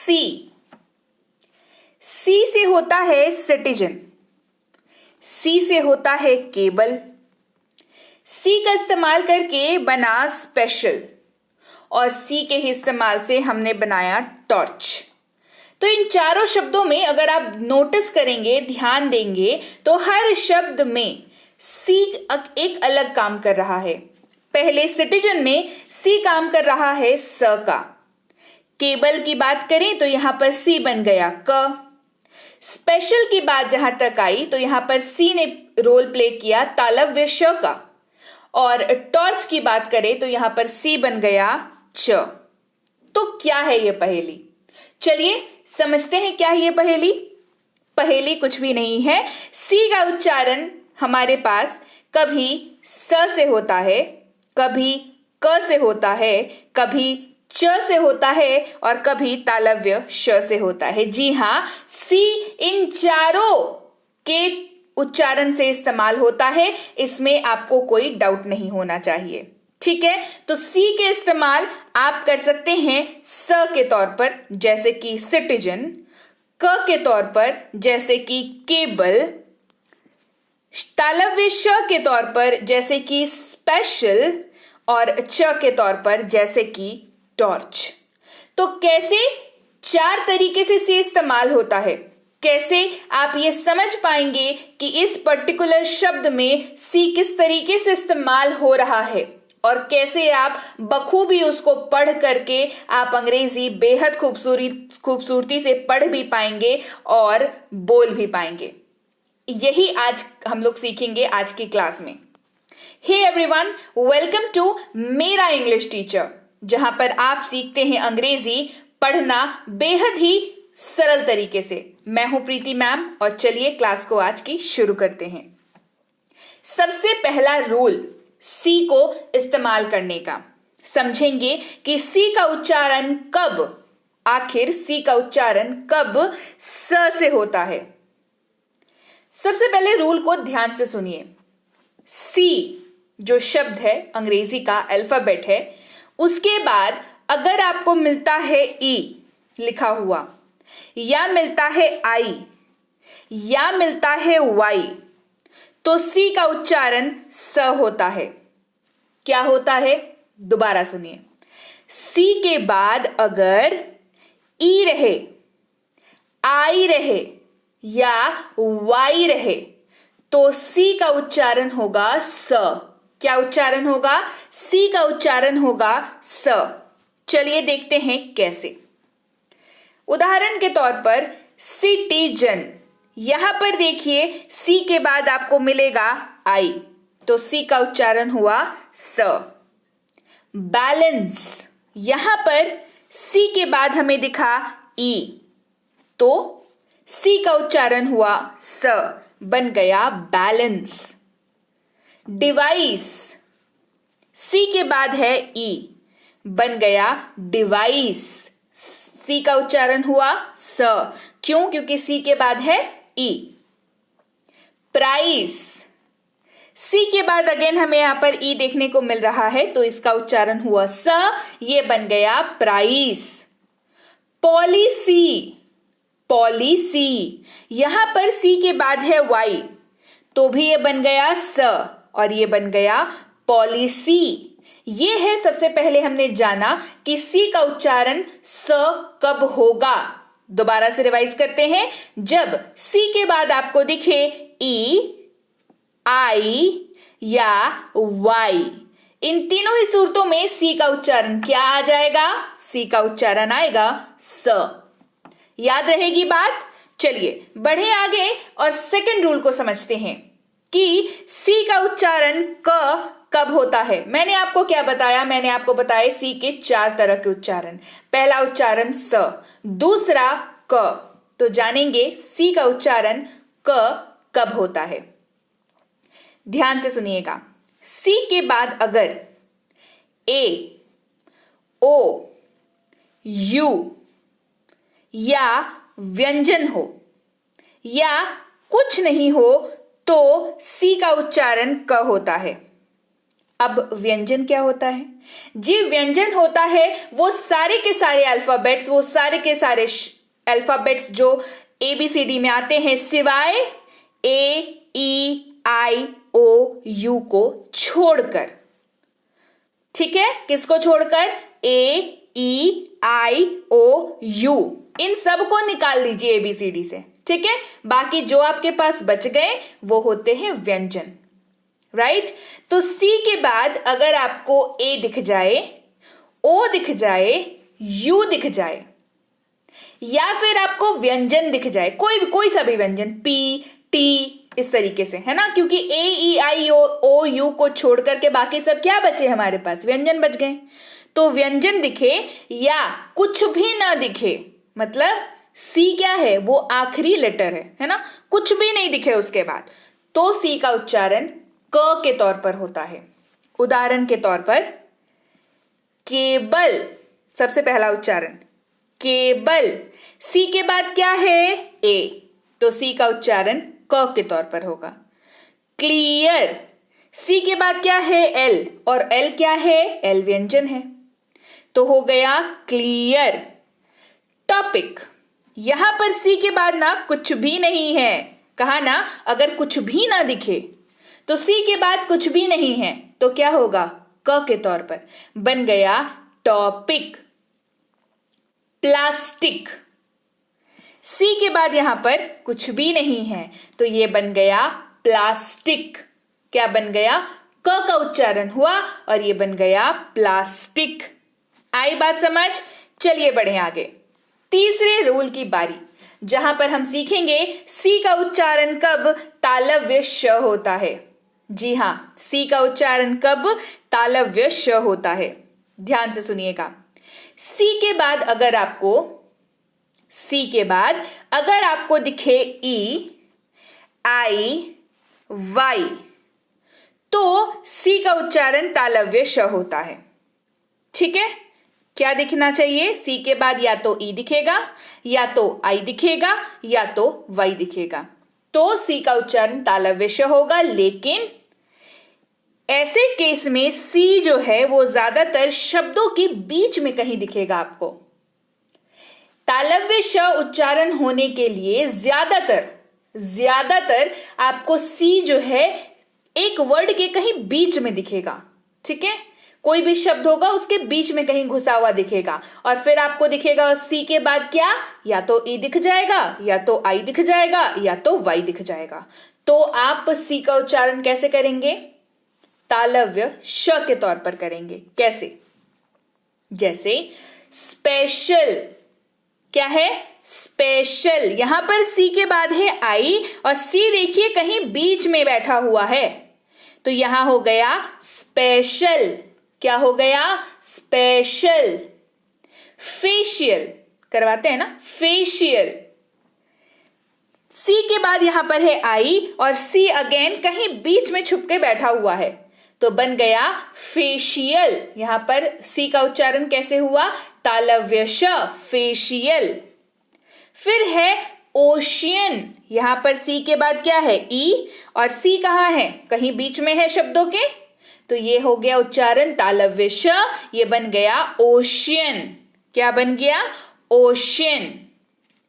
सी, सी से होता है सिटीजन, सी से होता है केबल, सी का इस्तेमाल करके बना स्पेशल और सी के ही इस्तेमाल से हमने बनाया टॉर्च। तो इन चारों शब्दों में अगर आप नोटिस करेंगे, ध्यान देंगे, तो हर शब्द में सी एक अलग काम कर रहा है। पहले सिटीजन में सी काम कर रहा है स का। केबल की बात करें तो यहां पर सी बन गया क। स्पेशल की बात जहां तक आई तो यहां पर सी ने रोल प्ले किया तालव्य श का। और टॉर्च की बात करें तो यहां पर सी बन गया च। तो क्या है ये पहेली? चलिए समझते हैं क्या है ये पहेली। पहेली कुछ भी नहीं है। सी का उच्चारण हमारे पास कभी स से होता है, कभी क से होता है, कभी च से होता है और कभी तालव्य श से होता है। जी हां, सी इन चारों के उच्चारण से इस्तेमाल होता है, इसमें आपको कोई डाउट नहीं होना चाहिए। ठीक है, तो सी के इस्तेमाल आप कर सकते हैं स के तौर पर जैसे कि सिटीजन, क के तौर पर जैसे कि केबल, तालव्य श के तौर पर जैसे कि स्पेशल और च के तौर पर जैसे कि टॉर्च। तो कैसे चार तरीके से सी इस्तेमाल होता है, कैसे आप ये समझ पाएंगे कि इस पर्टिकुलर शब्द में सी किस तरीके से इस्तेमाल हो रहा है और कैसे आप बखूबी उसको पढ़ करके आप अंग्रेजी बेहद खूबसूरती से पढ़ भी पाएंगे और बोल भी पाएंगे। यही आज हम लोग सीखेंगे आज की क्लास में। हे एवरीवन, वेलकम टू मेरा इंग्लिश टीचर, जहां पर आप सीखते हैं अंग्रेजी पढ़ना बेहद ही सरल तरीके से। मैं हूं प्रीति मैम और चलिए क्लास को आज की शुरू करते हैं। सबसे पहला रूल सी को इस्तेमाल करने का, समझेंगे कि सी का उच्चारण कब, आखिर सी का उच्चारण कब स से होता है। सबसे पहले रूल को ध्यान से सुनिए। सी जो शब्द है, अंग्रेजी का अल्फाबेट है, उसके बाद अगर आपको मिलता है ई लिखा हुआ, या मिलता है आई, या मिलता है वाई, तो सी का उच्चारण स होता है। क्या होता है? दोबारा सुनिए। सी के बाद अगर ई रहे, आई रहे या वाई रहे तो सी का उच्चारण होगा स। क्या उच्चारण होगा? सी का उच्चारण होगा स। चलिए देखते हैं कैसे। उदाहरण के तौर पर सिटीजन, यहां पर देखिए सी के बाद आपको मिलेगा आई, तो सी का उच्चारण हुआ स। बैलेंस, यहां पर सी के बाद हमें दिखा ई, तो सी का उच्चारण हुआ स, बन गया बैलेंस। डिवाइस, सी के बाद है ई, बन गया डिवाइस। सी का उच्चारण हुआ स, क्यों? क्योंकि सी के बाद है ई। प्राइस, सी के बाद अगेन हमें यहां पर ई देखने को मिल रहा है, तो इसका उच्चारण हुआ स, ये बन गया प्राइस। पॉलिसी, पॉलिसी, यहां पर सी के बाद है वाई, तो भी ये बन गया स और ये बन गया पॉलिसी। ये है सबसे पहले हमने जाना कि सी का उच्चारण स कब होगा। दोबारा से रिवाइज करते हैं। जब सी के बाद आपको दिखे ई, आई या वाई, इन तीनों ही सूरतों में सी का उच्चारण क्या आ जाएगा? सी का उच्चारण आएगा स। याद रहेगी बात? चलिए बढ़े आगे और सेकंड रूल को समझते हैं कि सी का उच्चारण क कब होता है। मैंने आपको क्या बताया? मैंने आपको बताया सी के चार तरह के उच्चारण। पहला उच्चारण स, दूसरा क। तो जानेंगे सी का उच्चारण क कब होता है। ध्यान से सुनिएगा। सी के बाद अगर ए, ओ, यू या व्यंजन हो या कुछ नहीं हो तो सी का उच्चारण क होता है। अब व्यंजन क्या होता है जी? व्यंजन होता है वो सारे के सारे अल्फाबेट्स, वो सारे के सारे अल्फाबेट्स जो ABCD में आते हैं सिवाय AEIOU को छोड़कर। ठीक है, किसको छोड़कर? AEIOU, इन सब को निकाल लीजिए ABCD से। ठीक है, बाकी जो आपके पास बच गए वो होते हैं व्यंजन। राइट? तो C के बाद अगर आपको A दिख जाए, O दिख जाए, U दिख जाए, या फिर आपको व्यंजन दिख जाए, कोई सा भी व्यंजन, P, T, इस तरीके से, है ना, क्योंकि AEIOU को छोड़ करके बाकी सब क्या बचे हमारे पास? व्यंजन बच गए। तो व्यंजन दिखे या कुछ भी ना दिखे, मतलब C क्या है? वो आखिरी लेटर है ना, कुछ भी नहीं दिखे उसके बाद, तो C का उच्चारण क के तौर पर होता है। उदाहरण के तौर पर केबल, सबसे पहला उच्चारण केबल, C के बाद क्या है? A, तो C का उच्चारण क के तौर पर होगा। क्लियर, C के बाद क्या है? L, और L क्या है? L व्यंजन है, तो हो गया क्लियर। टॉपिक, यहां पर C के बाद ना कुछ भी नहीं है, कहा ना अगर कुछ भी ना दिखे तो C के बाद कुछ भी नहीं है तो क्या होगा? क के तौर पर बन गया टॉपिक। प्लास्टिक, C के बाद यहां पर कुछ भी नहीं है तो ये बन गया प्लास्टिक। क्या बन गया? क का उच्चारण हुआ और ये बन गया प्लास्टिक। आई बात समझ? चलिए बढ़े आगे। तीसरे रूल की बारी, जहां पर हम सीखेंगे C का उच्चारण कब तालव्य श होता है। जी हां, C का उच्चारण कब तालव्य श होता है। ध्यान से सुनिएगा। C के बाद अगर आपको दिखे EIY तो C का उच्चारण तालव्य श होता है। ठीक है, क्या दिखना चाहिए? C के बाद या तो E दिखेगा, या तो I दिखेगा, या तो Y दिखेगा, तो C का उच्चारण तालव्य श होगा। लेकिन ऐसे केस में C जो है वो ज्यादातर शब्दों के बीच में कहीं दिखेगा आपको। तालव्य श उच्चारण होने के लिए ज्यादातर आपको C जो है एक वर्ड के कहीं बीच में दिखेगा। ठीक है, कोई भी शब्द होगा उसके बीच में कहीं घुसा हुआ दिखेगा, और फिर आपको दिखेगा C के बाद क्या? या तो E दिख जाएगा, या तो I दिख जाएगा, या तो Y दिख जाएगा। तो आप C का उच्चारण कैसे करेंगे? तालव्य श के तौर पर करेंगे। कैसे? जैसे स्पेशल, क्या है? स्पेशल, यहां पर C के बाद है I और C देखिए कहीं बीच में बैठा हुआ है, तो यहां हो गया स्पेशल। क्या हो गया? स्पेशल। फेशियल करवाते हैं ना, फेशियल, C के बाद यहां पर है I और C अगेन कहीं बीच में छुप के बैठा हुआ है, तो बन गया फेशियल। यहां पर C का उच्चारण कैसे हुआ? तालव्य श, फेशियल। फिर है ओशियन, यहां पर C के बाद क्या है? E, और C कहां है? कहीं बीच में है शब्दों के, तो ये हो गया उच्चारण तालव्य श, ये बन गया ओशियन। क्या बन गया? ओशियन।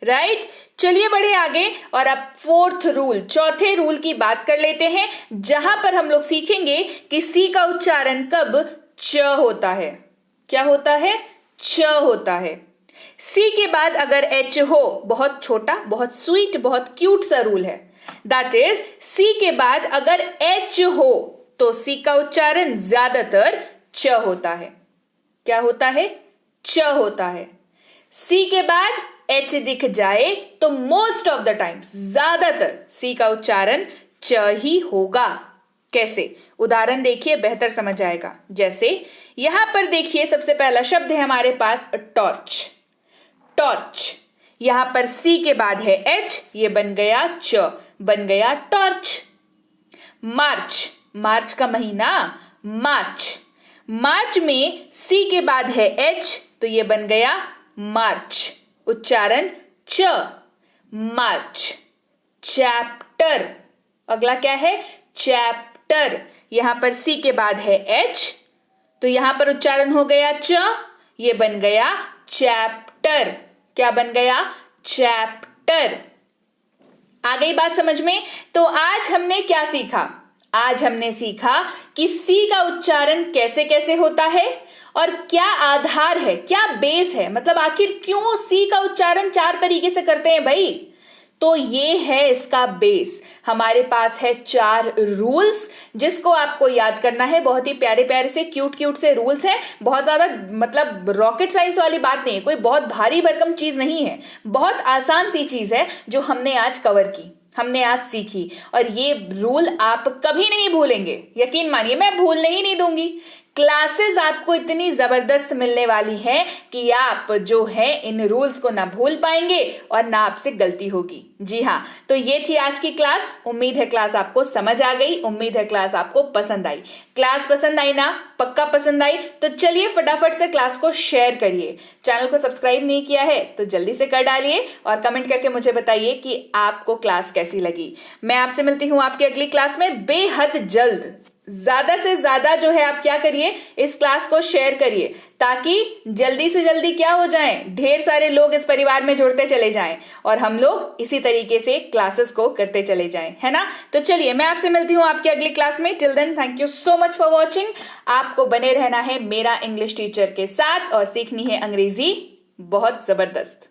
राइट? चलिए बढ़े आगे और अब फोर्थ रूल, चौथे रूल की बात कर लेते हैं, जहां पर हम लोग सीखेंगे कि C का उच्चारण कब च होता है। क्या होता है? च होता है। C के बाद अगर H हो, बहुत छोटा, बहुत स्वीट, बहुत क्यूट सा रूल है, दैट इज C के बाद अगर H हो तो C का उच्चारण ज्यादातर च होता है। क्या होता है? च होता है। C के बाद H दिख जाए तो मोस्ट ऑफ द टाइम्स, ज्यादातर C का उच्चारण च ही होगा। कैसे? उदाहरण देखिए, बेहतर समझ आएगा। जैसे यहां पर देखिए, सबसे पहला शब्द है हमारे पास टॉर्च। टॉर्च, यहां पर C के बाद है H, ये बन गया च, बन गया टॉर्च। मार्च, मार्च का महीना, मार्च। मार्च में C के बाद है H, तो ये बन गया मार्च, उच्चारण च, मार्च। चैप्टर, अगला क्या है? चैप्टर, यहां पर सी के बाद है एच, तो यहां पर उच्चारण हो गया च, ये बन गया चैप्टर। क्या बन गया? चैप्टर। आ गई बात समझ में? तो आज हमने क्या सीखा? आज हमने सीखा कि सी का उच्चारण कैसे कैसे होता है और क्या आधार है, क्या बेस है, मतलब आखिर क्यों सी का उच्चारण 4 तरीके से करते हैं भाई। तो ये है इसका बेस। हमारे पास है 4 रूल्स जिसको आपको याद करना है। बहुत ही प्यारे प्यारे से क्यूट क्यूट से रूल्स हैं। बहुत ज्यादा मतलब रॉकेट साइंस वाली बात नहीं है, कोई बहुत भारी भरकम चीज नहीं है, बहुत आसान सी चीज है जो हमने आज कवर की, हमने आज सीखी। और ये रूल आप कभी नहीं भूलेंगे, यकीन मानिए, मैं भूलने ही नहीं दूंगी। क्लासेस आपको इतनी जबरदस्त मिलने वाली हैं कि आप जो है इन रूल्स को ना भूल पाएंगे और ना आपसे गलती होगी। जी हाँ, तो ये थी आज की क्लास। उम्मीद है क्लास आपको समझ आ गई, उम्मीद है क्लास आपको पसंद आई। क्लास पसंद आई ना? पक्का पसंद आई? तो चलिए फटाफट से क्लास को शेयर करिए। चैनल को सब्सक्राइब नहीं किया है तो जल्दी से कर डालिए और कमेंट करके मुझे बताइए कि आपको क्लास कैसी लगी। मैं आपसे मिलती हूं आपकी अगली क्लास में बेहद जल्द। ज्यादा से ज्यादा जो है आप क्या करिए, इस क्लास को शेयर करिए ताकि जल्दी से जल्दी क्या हो जाए, ढेर सारे लोग इस परिवार में जुड़ते चले जाएं और हम लोग इसी तरीके से क्लासेस को करते चले जाएं, है ना। तो चलिए मैं आपसे मिलती हूं आपकी अगली क्लास में। Till then thank you so much for watching. आपको बने रहना है मेरा इंग्लिश टीचर के साथ और सीखनी है अंग्रेजी बहुत जबरदस्त।